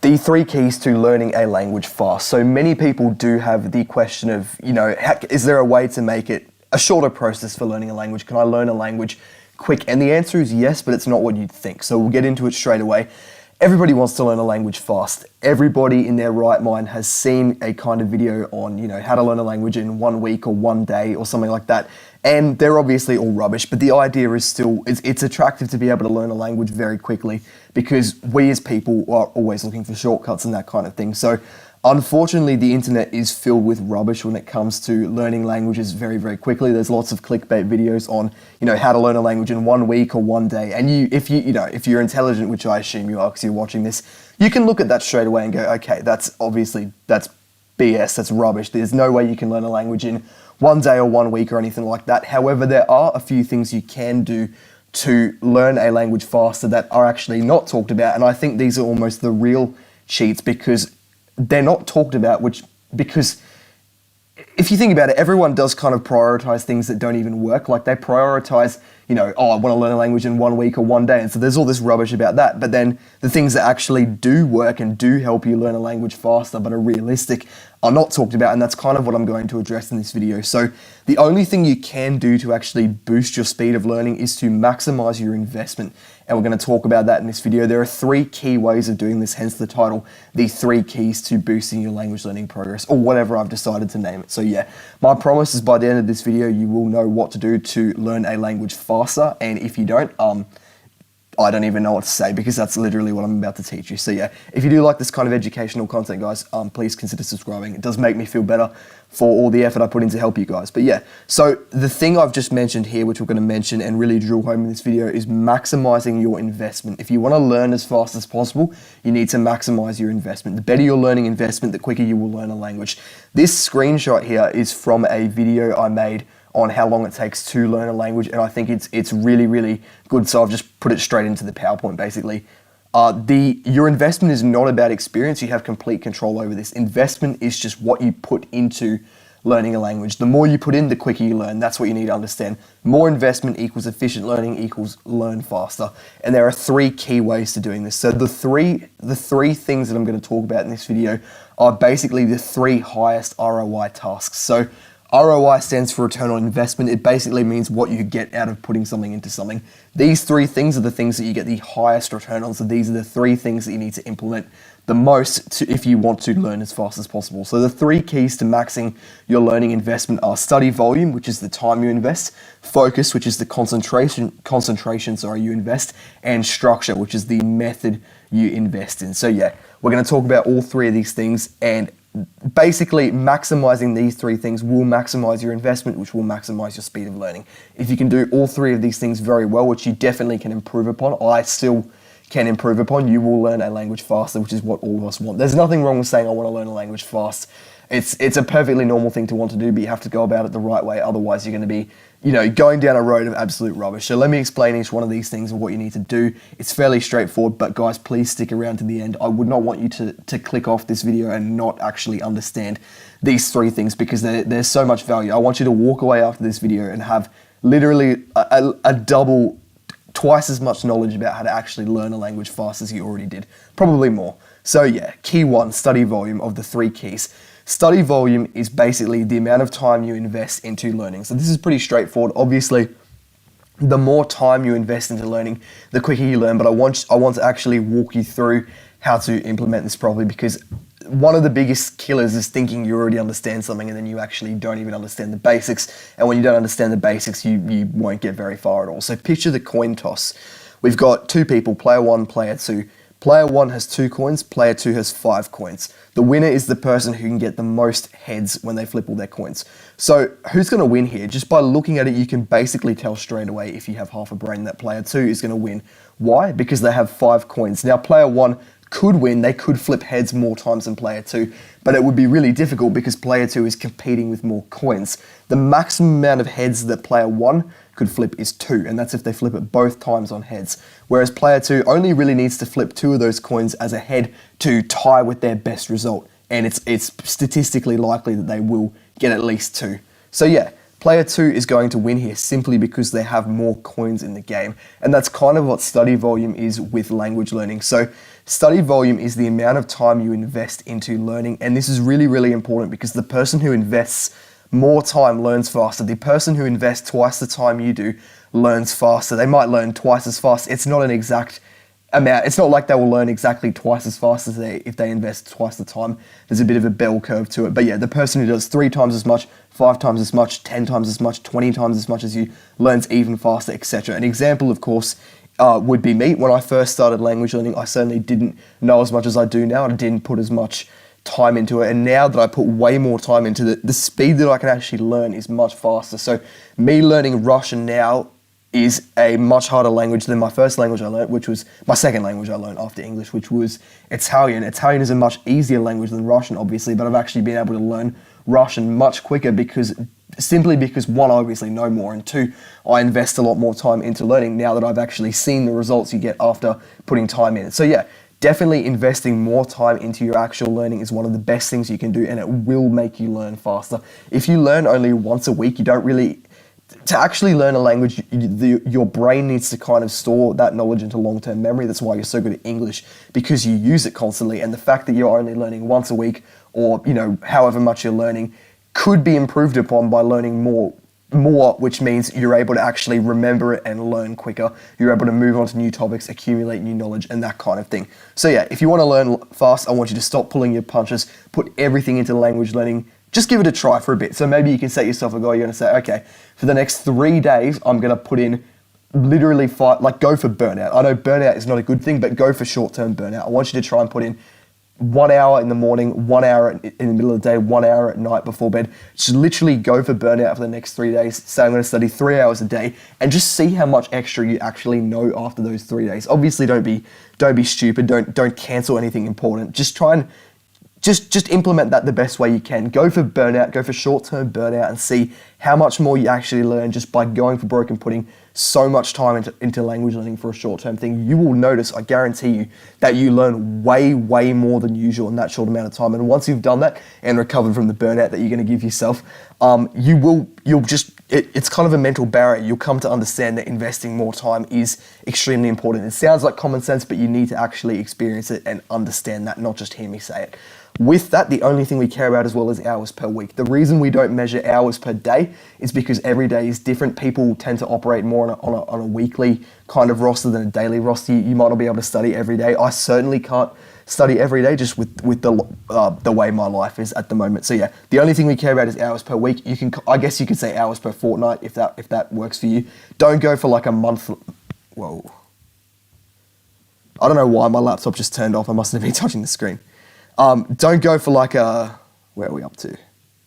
The 3 keys to learning a language fast. So many people do have the question of, is there a way to make it a shorter process for learning a language? Can I learn a language quick? And the answer is yes, but it's not what you'd think. So we'll get into it straight away. Everybody wants to learn a language fast. Everybody in their right mind has seen a kind of video on, how to learn a language in 1 week or 1 day or something like that. And they're obviously all rubbish, but the idea is still, it's attractive to be able to learn a language very quickly because we as people are always looking for shortcuts and that kind of thing. So unfortunately, the internet is filled with rubbish when it comes to learning languages very, very quickly. There's lots of clickbait videos on, how to learn a language in 1 week or 1 day. And if you're intelligent, which I assume you are because you're watching this, you can look at that straight away and go, okay, that's BS, that's rubbish. There's no way you can learn a language in 1 day or 1 week or anything like that. However, there are a few things you can do to learn a language faster that are actually not talked about. And I think these are almost the real cheats because they're not talked about, because if you think about it, everyone does kind of prioritize things that don't even work. Like they prioritize, I want to learn a language in 1 week or 1 day. And so there's all this rubbish about that. But then the things that actually do work and do help you learn a language faster but are realistic are not talked about. And that's kind of what I'm going to address in this video. So the only thing you can do to actually boost your speed of learning is to maximize your investment. And we're going to talk about that in this video. There are 3 key ways of doing this, hence the title, the 3 keys to boosting your language learning progress, or whatever I've decided to name it. So yeah, my promise is by the end of this video, you will know what to do to learn a language faster. And if you don't, I don't even know what to say because that's literally what I'm about to teach you. So yeah, if you do like this kind of educational content, guys, please consider subscribing. It does make me feel better for all the effort I put in to help you guys. But yeah, so the thing I've just mentioned here, which we're going to mention and really drill home in this video, is maximizing your investment. If you want to learn as fast as possible, you need to maximize your investment. The better your learning investment, the quicker you will learn a language. This screenshot here is from a video I made on how long it takes to learn a language, and I think it's really, really good. So I've just put it straight into the PowerPoint basically. Your investment is not about experience. You have complete control over this. Investment is just what you put into learning a language. The more you put in, the quicker you learn. That's what you need to understand. More investment equals efficient learning equals learn faster. And there are 3 key ways to doing this. So the three things that I'm going to talk about in this video are basically the 3 highest ROI tasks. So ROI stands for return on investment. It basically means what you get out of putting something into something. These 3 things are the things that you get the highest return on. So these are the 3 things that you need to implement the most if you want to learn as fast as possible. So the 3 keys to maxing your learning investment are study volume, which is the time you invest, focus, which is the concentration you invest, and structure, which is the method you invest in. So yeah, we're going to talk about all 3 of these things, and basically maximizing these 3 things will maximize your investment, which will maximize your speed of learning. If you can do all 3 of these things very well, which you definitely can improve upon, I still can improve upon, you will learn a language faster, which is what all of us want. There's nothing wrong with saying I want to learn a language fast. It's a perfectly normal thing to want to do, but you have to go about it the right way. Otherwise, you're going to be, going down a road of absolute rubbish. So let me explain each one of these things and what you need to do. It's fairly straightforward, but guys, please stick around to the end. I would not want you to click off this video and not actually understand these 3 things because there's so much value. I want you to walk away after this video and have literally twice as much knowledge about how to actually learn a language fast as you already did, probably more. So yeah, key 1, study volume of the 3 keys. Study volume is basically the amount of time you invest into learning. So this is pretty straightforward. Obviously, the more time you invest into learning, the quicker you learn, but I want to actually walk you through how to implement this properly, because one of the biggest killers is thinking you already understand something and then you actually don't even understand the basics. And when you don't understand the basics, you won't get very far at all. So picture the coin toss. We've got 2 people, player 1, player 2. Player 1 has 2 coins, player 2 has 5 coins. The winner is the person who can get the most heads when they flip all their coins. So who's going to win here? Just by looking at it, you can basically tell straight away, if you have half a brain, that player 2 is going to win. Why? Because they have 5 coins. Now player 1 could win, they could flip heads more times than player 2, but it would be really difficult because player 2 is competing with more coins. The maximum amount of heads that player 1 could flip is 2, and that's if they flip it both times on heads. Whereas player 2 only really needs to flip 2 of those coins as a head to tie with their best result, and it's statistically likely that they will get at least 2. So yeah, Player 2 is going to win here simply because they have more coins in the game. And that's kind of what study volume is with language learning. So study volume is the amount of time you invest into learning. And this is really, really important because the person who invests more time learns faster. The person who invests twice the time you do learns faster. They might learn twice as fast. It's not an exact amount. It's not like they will learn exactly twice as fast as if they invest twice the time. There's a bit of a bell curve to it. But yeah, the person who does 3 times as much, 5 times as much, 10 times as much, 20 times as much as you learns even faster, etc. An example, of course, would be me. When I first started language learning, I certainly didn't know as much as I do now. I didn't put as much time into it, and now that I put way more time into it, the speed that I can actually learn is much faster. So me learning Russian now is a much harder language than my first language I learned, which was my second language I learned after English, which was Italian. Italian is a much easier language than Russian, obviously, but I've actually been able to learn Russian much quicker simply because one, I obviously know more, and two, I invest a lot more time into learning now that I've actually seen the results you get after putting time in it. So yeah, definitely investing more time into your actual learning is one of the best things you can do, and it will make you learn faster. If you learn only once a week, you don't really... To actually learn a language, your brain needs to kind of store that knowledge into long-term memory. That's why you're so good at English, because you use it constantly. And the fact that you're only learning once a week, or however much you're learning, could be improved upon by learning more, which means you're able to actually remember it and learn quicker. You're able to move on to new topics, accumulate new knowledge, and that kind of thing. So yeah, if you want to learn fast, I want you to stop pulling your punches, put everything into language learning. Just give it a try for a bit. So maybe you can set yourself a goal. You're going to say, okay, for the next 3 days, I'm going to put in literally 5, go for burnout. I know burnout is not a good thing, but go for short-term burnout. I want you to try and put in 1 hour in the morning, 1 hour in the middle of the day, 1 hour at night before bed. Just literally go for burnout for the next 3 days. Say I'm going to study 3 hours a day, and just see how much extra you actually know after those 3 days. Obviously, don't be stupid. Don't cancel anything important. Just try and just implement that the best way you can. Go for burnout, go for short-term burnout, and see how much more you actually learn just by going for broke and putting so much time into language learning for a short-term thing. You will notice, I guarantee you, that you learn way, way more than usual in that short amount of time. And once you've done that and recovered from the burnout that you're going to give yourself, it's kind of a mental barrier. You'll come to understand that investing more time is extremely important. It sounds like common sense, but you need to actually experience it and understand that, not just hear me say it. With that, the only thing we care about as well is hours per week. The reason we don't measure hours per day is because every day is different. People tend to operate more on a weekly kind of roster than a daily roster. You might not be able to study every day. I certainly can't study every day just with the way my life is at the moment. So yeah, the only thing we care about is hours per week. I guess you could say hours per fortnight if that works for you. Don't go for like a month. Whoa. I don't know why my laptop just turned off. I mustn't have been touching the screen. Don't go for like a, where are we up to?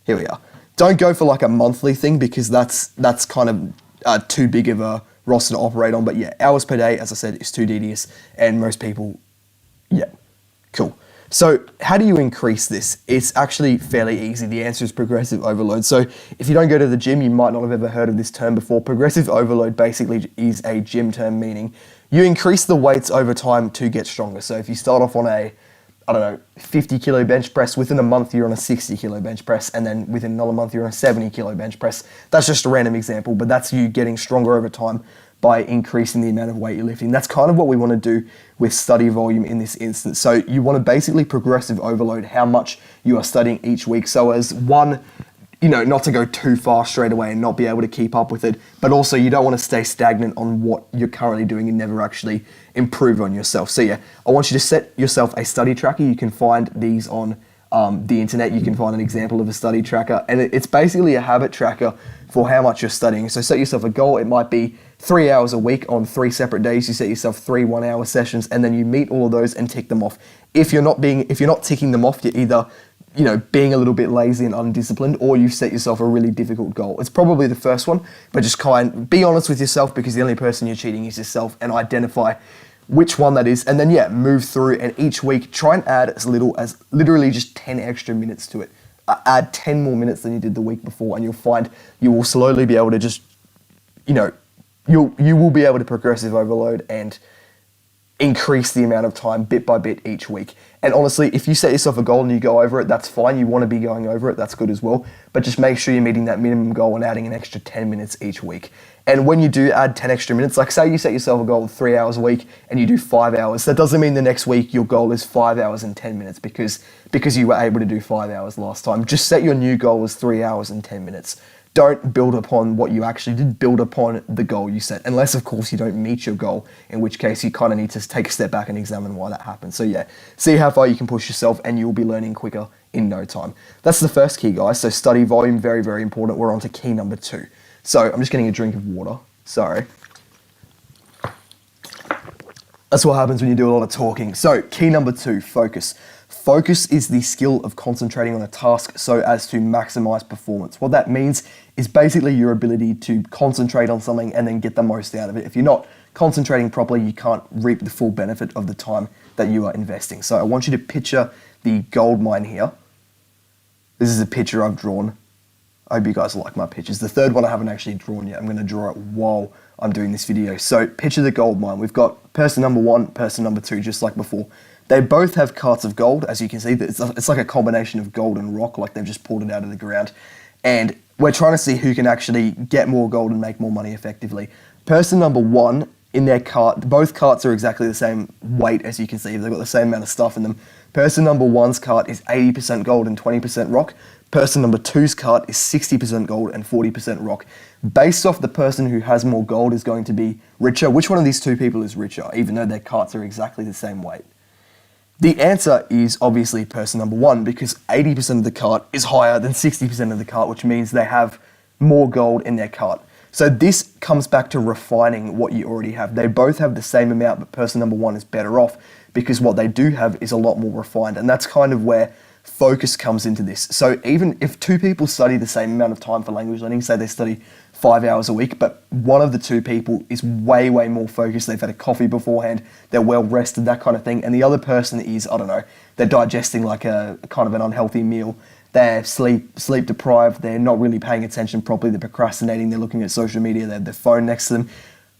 Here we are. Don't go for like a monthly thing, because that's kind of too big of a roster to operate on. But yeah, hours per day, as I said, is too tedious, and most people, yeah, cool. So how do you increase this? It's actually fairly easy. The answer is progressive overload. So if you don't go to the gym, you might not have ever heard of this term before. Progressive overload basically is a gym term, meaning you increase the weights over time to get stronger. So if you start off on a 50 kilo bench press, within a month you're on a 60 kilo bench press, and then within another month you're on a 70 kilo bench press. That's just a random example, but that's you getting stronger over time by increasing the amount of weight you're lifting. That's kind of what we want to do with study volume in this instance. So you want to basically progressive overload how much you are studying each week, so as one, not to go too far straight away and not be able to keep up with it, but also you don't want to stay stagnant on what you're currently doing and never actually improve on yourself. So yeah, I want you to set yourself a study tracker. You can find these on the internet. You can find an example of a study tracker, and it's basically a habit tracker for how much you're studying. So set yourself a goal. It might be 3 hours a week on 3 separate days. You set yourself 3 1-hour sessions, and then you meet all of those and tick them off. If you're not ticking them off, you're either being a little bit lazy and undisciplined, or you set yourself a really difficult goal. It's probably the first one, but just be honest with yourself, because the only person you're cheating is yourself, and identify which one that is, and then move through, and each week try and add as little as literally just 10 extra minutes to it. Add 10 more minutes than you did the week before, and you'll find you will slowly be able to just, you will be able to progressive overload and increase the amount of time bit by bit each week. And honestly, if you set yourself a goal and you go over it, that's fine. You want to be going over it, that's good as well. But just make sure you're meeting that minimum goal and adding an extra 10 minutes each week. And when you do add 10 extra minutes, like say you set yourself a goal of 3 hours a week and you do 5 hours, that doesn't mean the next week your goal is 5 hours and 10 minutes because you were able to do 5 hours last time. Just set your new goal as 3 hours and 10 minutes. Don't build upon what you actually did, build upon the goal you set. Unless, of course, you don't meet your goal, in which case you kind of need to take a step back and examine why that happened. So yeah, see how far you can push yourself and you'll be learning quicker in no time. That's the first key, guys. So study volume, very, very important. We're on to key number 2. So I'm just getting a drink of water. Sorry. That's what happens when you do a lot of talking. So key number 2, focus. Focus is the skill of concentrating on a task so as to maximize performance. What that means is basically your ability to concentrate on something and then get the most out of it. If you're not concentrating properly, you can't reap the full benefit of the time that you are investing. So I want you to picture the gold mine here. This is a picture I've drawn. I hope you guys like my pictures. The third one I haven't actually drawn yet. I'm going to draw it while I'm doing this video. So picture the gold mine. We've got person number 1, person number 2, just like before. They both have carts of gold, as you can see. It's like a combination of gold and rock, like they've just pulled it out of the ground. And we're trying to see who can actually get more gold and make more money effectively. Person number 1, in their cart, both carts are exactly the same weight, as you can see. They've got the same amount of stuff in them. Person number 1's cart is 80% gold and 20% rock. Person number 2's cart is 60% gold and 40% rock. Based off the person who has more gold is going to be richer. Which one of these 2 people is richer, even though their carts are exactly the same weight? The answer is obviously person number 1, because 80% of the cart is higher than 60% of the cart, which means they have more gold in their cart. So this comes back to refining what you already have. They both have the same amount, but person number 1 is better off because what they do have is a lot more refined. And that's kind of where focus comes into this. So even if 2 people study the same amount of time for language learning, say they study 5 hours a week, but one of the 2 people is way, way more focused. They've had a coffee beforehand, they're well rested, that kind of thing. And the other person is, I don't know, they're digesting like a kind of an unhealthy meal. They're sleep deprived. They're not really paying attention properly. They're procrastinating. They're looking at social media. They have their phone next to them.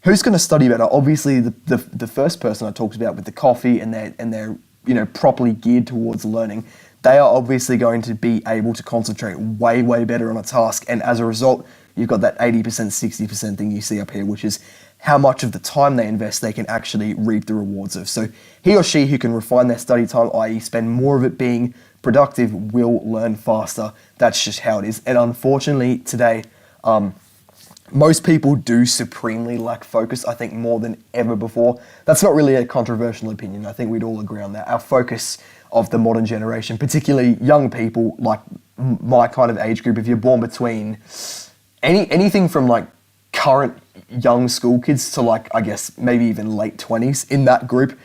Who's going to study better? Obviously, the first person I talked about with the coffee and they're properly geared towards learning. They are obviously going to be able to concentrate way, way better on a task. And as a result, you've got that 80%, 60% thing you see up here, which is how much of the time they invest they can actually reap the rewards of. So he or she who can refine their study time, i.e. spend more of it being productive, will learn faster. That's just how it is. And unfortunately today, most people do supremely lack focus, I think more than ever before. That's not really a controversial opinion. I think we'd all agree on that. Our focus of the modern generation, particularly young people like my kind of age group, if you're born between anything from like current young school kids to like, I guess, maybe even late 20s, in that group,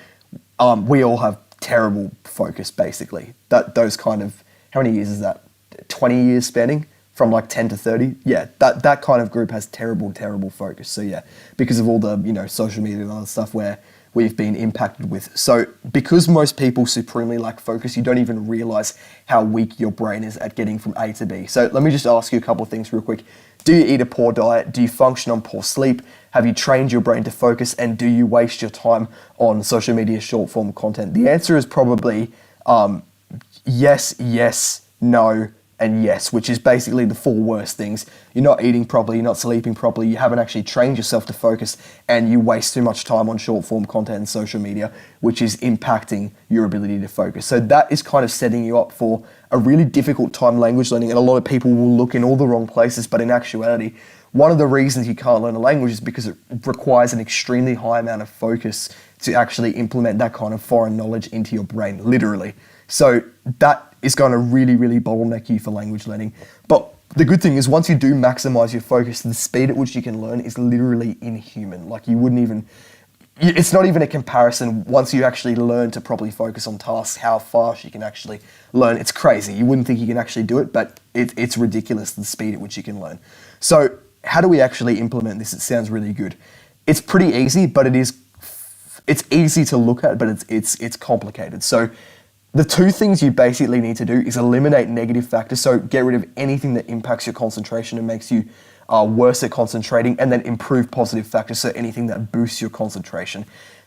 we all have terrible focus, basically. Those kind of, how many years is that? 20 years spanning? From like 10 to 30? Yeah, that kind of group has terrible, terrible focus. So yeah, because of all the, social media and other stuff where we've been impacted with. So because most people supremely lack focus, you don't even realize how weak your brain is at getting from A to B. So let me just ask you a couple of things real quick. Do you eat a poor diet? Do you function on poor sleep? Have you trained your brain to focus? And do you waste your time on social media short form content? The answer is probably yes, no, and yes, which is basically the 4 worst things. You're not eating properly, you're not sleeping properly, you haven't actually trained yourself to focus, and you waste too much time on short form content and social media, which is impacting your ability to focus. So that is kind of setting you up for a really difficult time language learning, and a lot of people will look in all the wrong places, but in actuality, one of the reasons you can't learn a language is because it requires an extremely high amount of focus to actually implement that kind of foreign knowledge into your brain, literally. So that is going to really, really bottleneck you for language learning. But the good thing is once you do maximize your focus, the speed at which you can learn is literally inhuman. Like you wouldn't even, it's not even a comparison once you actually learn to properly focus on tasks, how fast you can actually learn. It's crazy. You wouldn't think you can actually do it, but it's ridiculous the speed at which you can learn. So how do we actually implement this? It sounds really good. It's pretty easy, but it's easy to look at, but it's complicated. So the 2 things you basically need to do is eliminate negative factors. So get rid of anything that impacts your concentration and makes you worse at concentrating, and then improve positive factors. So anything that boosts your concentration.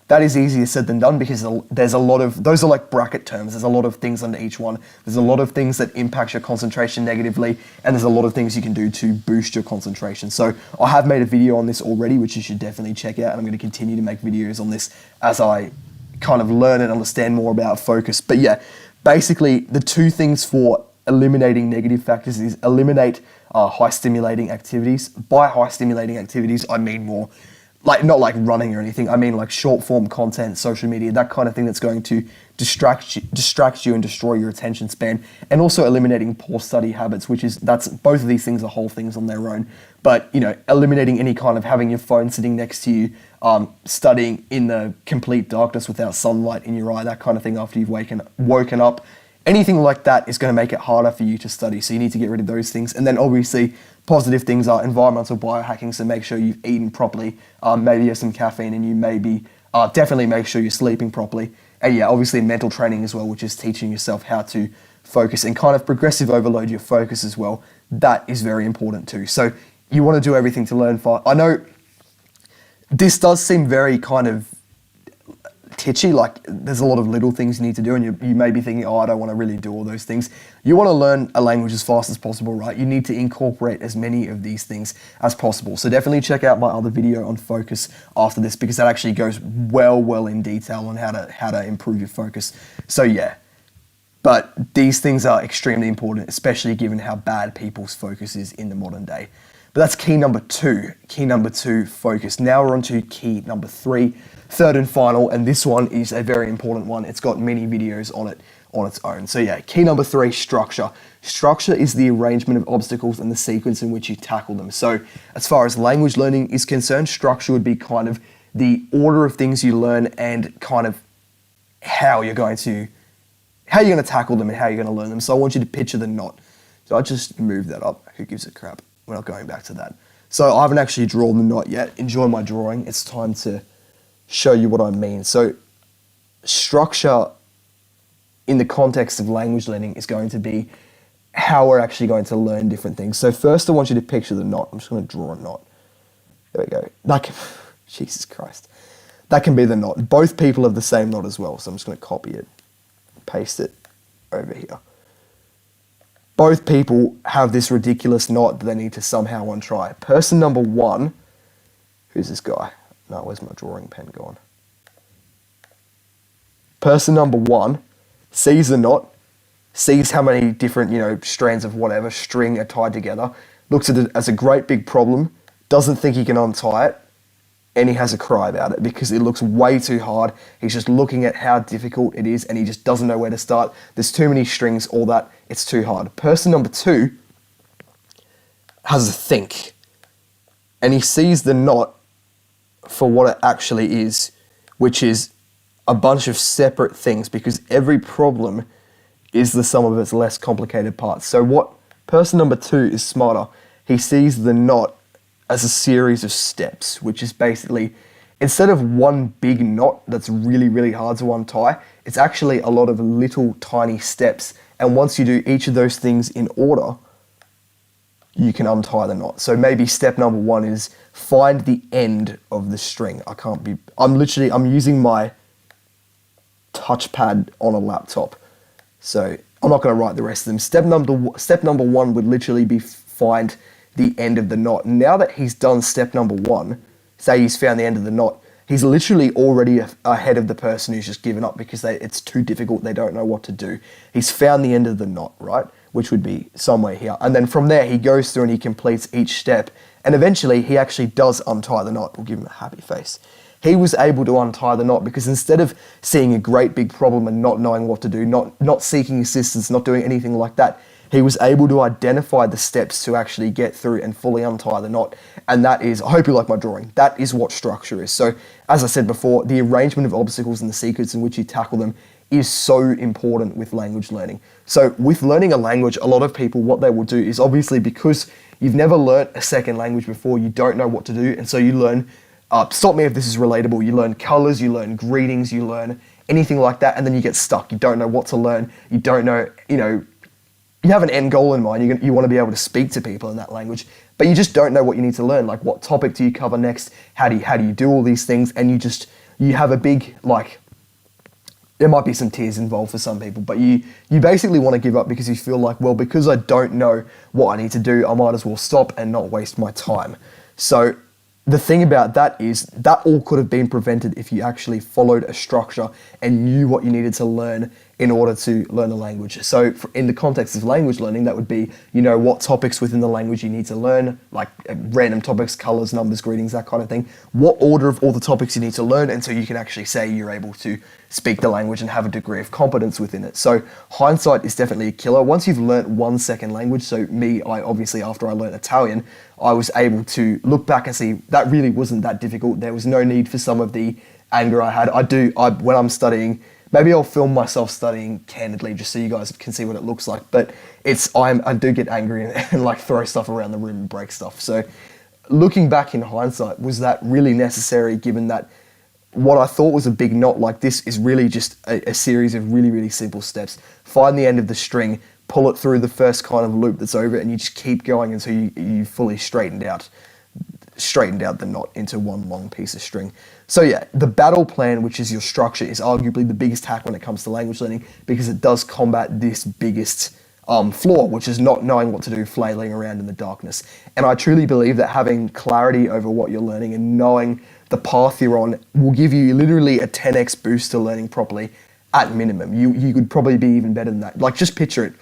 that is easier said than done because there's a lot of, those are like bracket terms. There's a lot of things under each one. There's a lot of things that impact your concentration negatively, and there's a lot of things you can do to boost your concentration. So I have made a video on this already, which you should definitely check out. And I'm going to continue to make videos on this as I kind of learn and understand more about focus. But yeah, basically the two things for eliminating negative factors is eliminate high stimulating activities. By high stimulating activities, I mean more like, not like running or anything. I mean like short form content, social media, that kind of thing that's going to distract you and destroy your attention span. And also eliminating poor study habits, that's both of these things are whole things on their own. But, you know, eliminating any kind of having your phone sitting next to you, studying in the complete darkness without sunlight in your eye, that kind of thing after you've woken up. Anything like that is going to make it harder for you to study. So you need to get rid of those things. And then obviously positive things are environmental biohacking. So make sure you've eaten properly. Maybe you have some caffeine and you maybe definitely make sure you're sleeping properly. And yeah, obviously mental training as well, which is teaching yourself how to focus and kind of progressive overload your focus as well. That is very important too. So you want to do everything to learn fast. I know this does seem very kind of titchy, like there's a lot of little things you need to do, and you may be thinking, oh, I don't want to really do all those things. You want to learn a language as fast as possible, right? You need to incorporate as many of these things as possible. So definitely check out my other video on focus after this, because that actually goes well in detail on how to improve your focus. So yeah, but these things are extremely important, especially given how bad people's focus is in the modern day. But that's key number two. Key number two, focus. Now we're on to key number three, third and final, and this one is a very important one. It's got many videos on it on its own. So yeah, key number three, structure. Structure is the arrangement of obstacles and the sequence in which you tackle them. So as far as language learning is concerned, structure would be kind of the order of things you learn and kind of how you're going to tackle them and how you're going to learn them. So I want you to picture the knot. So I just moved that up. Who gives a crap? We're not going back to that. So I haven't actually drawn the knot yet. Enjoy my drawing. It's time to show you what I mean. So structure in the context of language learning is going to be how we're actually going to learn different things. So first I want you to picture the knot. I'm just going to draw a knot. There we go. Jesus Christ. That can be the knot. Both people have the same knot as well. So I'm just going to copy it, paste it over here. Both people have this ridiculous knot that they need to somehow untry. Person number one, who's this guy? No, where's my drawing pen gone? Person number one sees the knot, sees how many different, strands of whatever string are tied together, looks at it as a great big problem, doesn't think he can untie it, and he has a cry about it because it looks way too hard. He's just looking at how difficult it is and he just doesn't know where to start. There's too many strings, all that, it's too hard. Person number two has a think, and he sees the knot for what it actually is, which is a bunch of separate things, because every problem is the sum of its less complicated parts. So what person number two is smarter. He sees the knot as a series of steps, which is basically, instead of one big knot that's really hard to untie, it's actually a lot of little tiny steps. And once you do each of those things in order, you can untie the knot. So maybe step number one is find the end of the string. I'm using my touchpad on a laptop, so I'm not going to write the rest of them. Step number one would literally be find the end of the knot. Now that he's done step number one, say he's found the end of the knot, he's literally already ahead of the person who's just given up because it's too difficult, they don't know what to do. He's found the end of the knot, right? Which would be somewhere here. And then from there, he goes through and he completes each step. And eventually, he actually does untie the knot. We'll give him a happy face. He was able to untie the knot because instead of seeing a great big problem and not knowing what to do, not seeking assistance, not doing anything like that, he was able to identify the steps to actually get through and fully untie the knot. And that is, I hope you like my drawing, that is what structure is. So as I said before, the arrangement of obstacles and the sequence in which you tackle them is so important with language learning. So with learning a language, a lot of people, what they will do is obviously because you've never learnt a second language before, you don't know what to do. And so you learn, stop me if this is relatable, you learn colors, you learn greetings, you learn anything like that. And then you get stuck. You don't know what to learn. You don't know, you have an end goal in mind. You want to be able to speak to people in that language, but you just don't know what you need to learn. Like what topic do you cover next? How do you do all these things? And you have a big, like, there might be some tears involved for some people, but you basically want to give up because you feel like, well, because I don't know what I need to do, I might as well stop and not waste my time. So the thing about that is that all could have been prevented if you actually followed a structure and knew what you needed to learn in order to learn a language. So in the context of language learning, that would be, you know, what topics within the language you need to learn, like random topics, colors, numbers, greetings, that kind of thing. What order of all the topics you need to learn until you can actually say you're able to speak the language and have a degree of competence within it. So hindsight is definitely a killer. Once you've learnt one second language, so me, I obviously, after I learnt Italian, I was able to look back and see that really wasn't that difficult. There was no need for some of the anger I had. When I'm studying, maybe I'll film myself studying candidly just so you guys can see what it looks like. But I do get angry and like throw stuff around the room and break stuff. So looking back in hindsight, was that really necessary given that what I thought was a big knot like this is really just a series of really, really simple steps. Find the end of the string, pull it through the first kind of loop that's over it, and you just keep going until you fully straightened out the knot into one long piece of string. So yeah, the battle plan, which is your structure, is arguably the biggest hack when it comes to language learning because it does combat this biggest flaw, which is not knowing what to do, flailing around in the darkness. And I truly believe that having clarity over what you're learning and knowing the path you're on will give you literally a 10x boost to learning properly at minimum. You could probably be even better than that. Like, just picture it.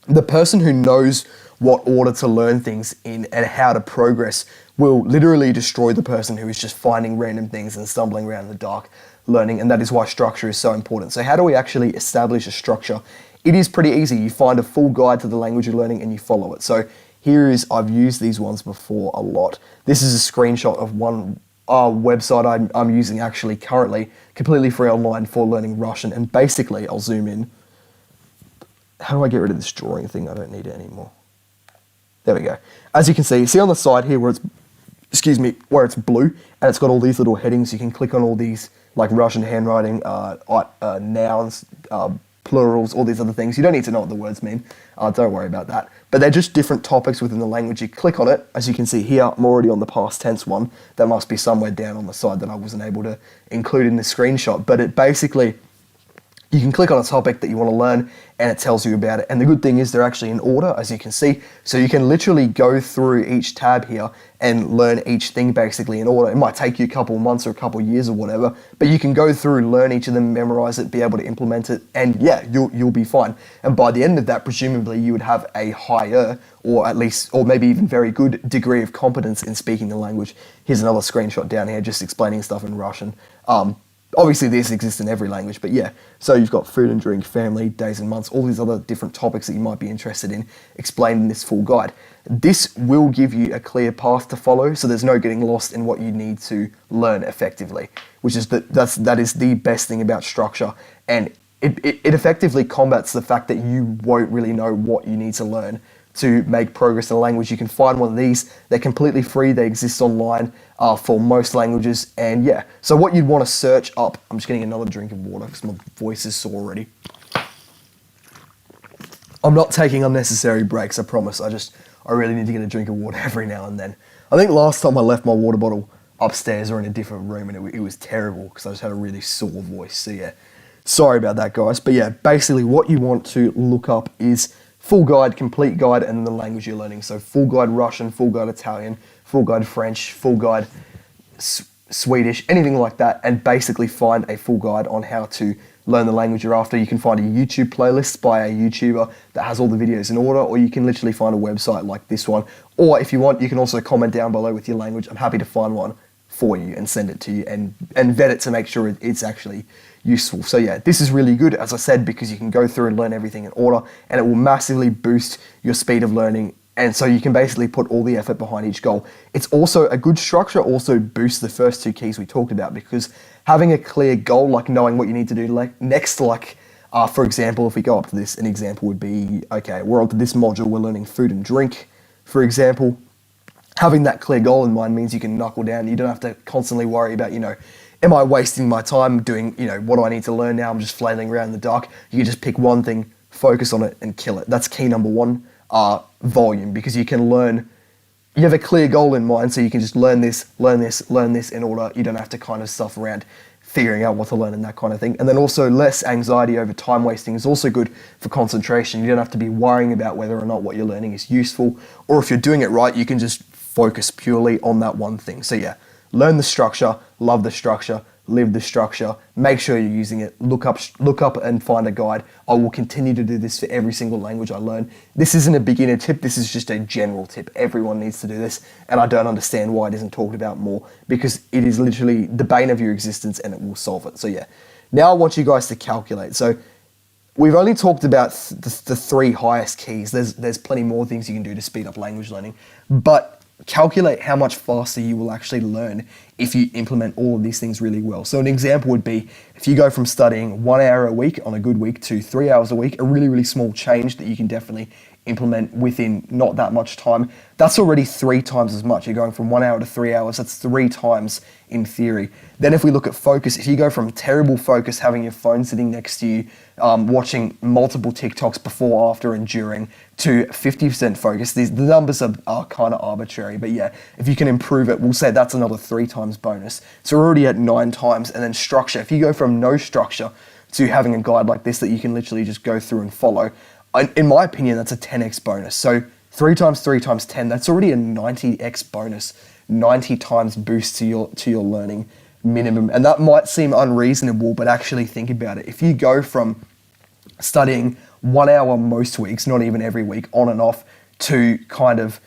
The person who knows what order to learn things in and how to progress will literally destroy the person who is just finding random things and stumbling around in the dark learning, and that is why structure is so important. So how do we actually establish a structure? It is pretty easy. You find a full guide to the language you're learning and you follow it. So I've used these ones before a lot. This is a screenshot of one website I'm using actually currently, completely free online for learning Russian. And basically, I'll zoom in. How do I get rid of this drawing thing? I don't need it anymore. There we go. As you can see on the side here where it's blue and it's got all these little headings. You can click on all these like Russian handwriting, nouns, plurals, all these other things. You don't need to know what the words mean. Don't worry about that. But they're just different topics within the language. You click on it. As you can see here, I'm already on the past tense one. That must be somewhere down on the side that I wasn't able to include in the screenshot. But it basically, you can click on a topic that you want to learn and it tells you about it. And the good thing is they're actually in order, as you can see. So you can literally go through each tab here and learn each thing basically in order. It might take you a couple of months or a couple of years or whatever, but you can go through, learn each of them, memorize it, be able to implement it, and yeah, you'll be fine. And by the end of that, presumably you would have a higher or at least, or maybe even very good degree of competence in speaking the language. Here's another screenshot down here just explaining stuff in Russian. Obviously this exists in every language, but yeah. So you've got food and drink, family, days and months, all these other different topics that you might be interested in explained in this full guide. This will give you a clear path to follow, so there's no getting lost in what you need to learn effectively, which is that is the best thing about structure. And it effectively combats the fact that you won't really know what you need to learn to make progress in a language. You can find one of these. They're completely free. They exist online for most languages. And yeah, so what you'd want to search up, I'm just getting another drink of water because my voice is sore already. I'm not taking unnecessary breaks, I promise. I really need to get a drink of water every now and then. I think last time I left my water bottle upstairs or in a different room and it was terrible because I just had a really sore voice. So yeah, sorry about that, guys. But yeah, basically what you want to look up is full guide, complete guide, and then the language you're learning. So full guide Russian, full guide Italian, full guide French, full guide Swedish, anything like that, and basically find a full guide on how to learn the language you're after. You can find a YouTube playlist by a YouTuber that has all the videos in order, or you can literally find a website like this one. Or if you want, you can also comment down below with your language. I'm happy to find one for you and send it to you and vet it to make sure it's actually useful. So yeah, this is really good, as I said, because you can go through and learn everything in order and it will massively boost your speed of learning. And so you can basically put all the effort behind each goal. It's also a good structure, also boosts the first two keys we talked about, because having a clear goal, like knowing what you need to do next, for example, if we go up to this, an example would be, okay, we're on to this module, we're learning food and drink, for example. Having that clear goal in mind means you can knuckle down. You don't have to constantly worry about, am I wasting my time doing, what do I need to learn now? I'm just flailing around in the dark. You can just pick one thing, focus on it, and kill it. That's key number one, volume, because you can learn you have a clear goal in mind, so you can just learn this, learn this, learn this in order. You don't have to kind of stuff around figuring out what to learn and that kind of thing. And then also less anxiety over time wasting is also good for concentration. You don't have to be worrying about whether or not what you're learning is useful, or if you're doing it right, you can just focus purely on that one thing. So yeah, learn the structure, love the structure, live the structure, make sure you're using it, look up and find a guide. I will continue to do this for every single language I learn. This isn't a beginner tip, this is just a general tip. Everyone needs to do this, and I don't understand why it isn't talked about more, because it is literally the bane of your existence and it will solve it. So yeah, now I want you guys to calculate. So we've only talked about the three highest keys. There's plenty more things you can do to speed up language learning, but calculate how much faster you will actually learn if you implement all of these things really well. So an example would be if you go from studying 1 hour a week on a good week to 3 hours a week, a really, really small change that you can definitely implement within not that much time. That's already 3 times as much. You're going from 1 hour to 3 hours. That's 3 times in theory. Then if we look at focus, if you go from terrible focus, having your phone sitting next to you, watching multiple TikToks before, after, and during, to 50% focus, the numbers are kind of arbitrary, but yeah, if you can improve it, we'll say that's another 3 times bonus. So we're already at 9 times. And then structure, if you go from no structure to having a guide like this that you can literally just go through and follow, in my opinion, that's a 10x bonus. So 3 times 3 times 10, that's already a 90x bonus, 90 times boost to your learning minimum. And that might seem unreasonable, but actually think about it. If you go from studying 1 hour most weeks, not even every week, on and off, to kind of,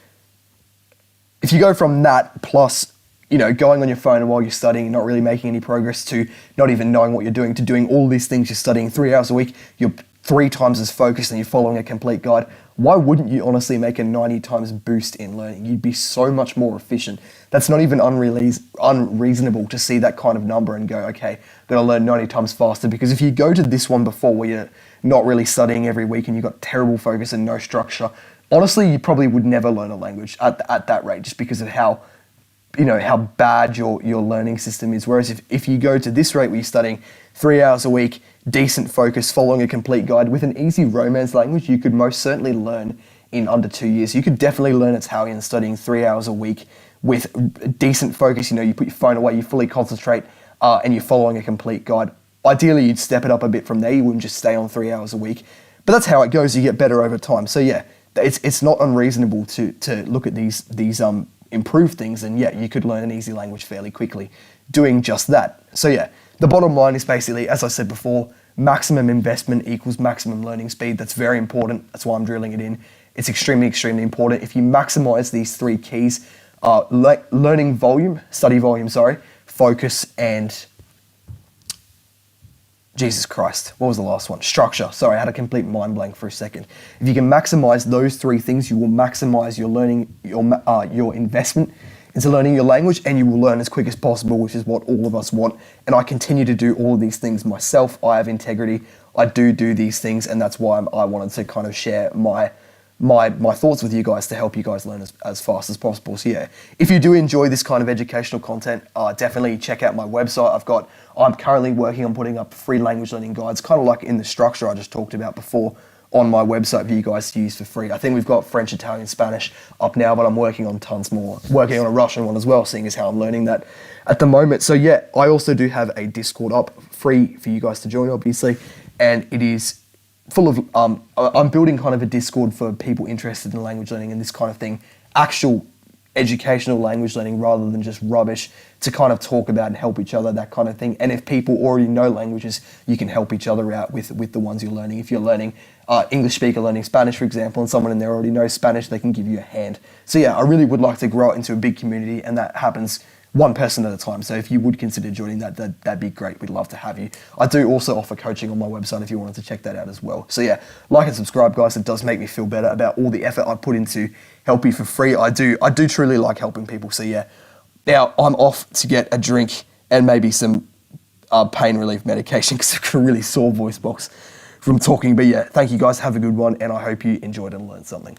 if you go from that plus, going on your phone while you're studying, not really making any progress, to not even knowing what you're doing, to doing all these things, you're studying 3 hours a week, you're 3 times as focused and you're following a complete guide, why wouldn't you honestly make a 90 times boost in learning? You'd be so much more efficient. That's not even unreasonable to see that kind of number and go, okay, I'm gonna learn 90 times faster. Because if you go to this one before where you're not really studying every week and you've got terrible focus and no structure, honestly, you probably would never learn a language at that rate, just because of how bad your learning system is. Whereas if you go to this rate where you're studying 3 hours a week, decent focus, following a complete guide with an easy Romance language, you could most certainly learn in under 2 years. You could definitely learn Italian studying 3 hours a week with decent focus. You put your phone away, you fully concentrate, and you're following a complete guide. Ideally, you'd step it up a bit from there. You wouldn't just stay on 3 hours a week. But that's how it goes. You get better over time. So yeah, it's not unreasonable to look at these improved things, and yeah, you could learn an easy language fairly quickly doing just that. So yeah, the bottom line is basically, as I said before, maximum investment equals maximum learning speed. That's very important. That's why I'm drilling it in. It's extremely, extremely important. If you maximize these 3 keys, learning volume, study volume, focus, and Jesus Christ, what was the last one? Structure. Sorry, I had a complete mind blank for a second. If you can maximize those 3 things, you will maximize your learning, your investment into learning your language, and you will learn as quick as possible, which is what all of us want. And I continue to do all of these things myself. I have integrity. I do these things, and that's why I wanted to kind of share my thoughts with you guys to help you guys learn as fast as possible. So yeah, if you do enjoy this kind of educational content, definitely check out my website. I'm currently working on putting up free language learning guides, kind of like in the structure I just talked about before, on my website for you guys to use for free. I think we've got French, Italian, Spanish up now, but I'm working on tons more. Working on a Russian one as well, seeing as how I'm learning that at the moment. So yeah, I also do have a Discord up, free for you guys to join, obviously, and it is full of, I'm building kind of a Discord for people interested in language learning and this kind of thing, actual educational language learning rather than just rubbish, to kind of talk about and help each other, that kind of thing. And if people already know languages, you can help each other out with the ones you're learning. If you're learning English speaker learning Spanish, for example, and someone in there already knows Spanish, they can give you a hand. So yeah, I really would like to grow it into a big community, and that happens one person at a time. So if you would consider joining that'd be great. We'd love to have you. I do also offer coaching on my website if you wanted to check that out as well. So yeah, like and subscribe, guys. It does make me feel better about all the effort I put into help you for free. I do truly like helping people. So yeah, now I'm off to get a drink and maybe some pain relief medication because I've got a really sore voice box from talking. But yeah, thank you guys. Have a good one, and I hope you enjoyed and learned something.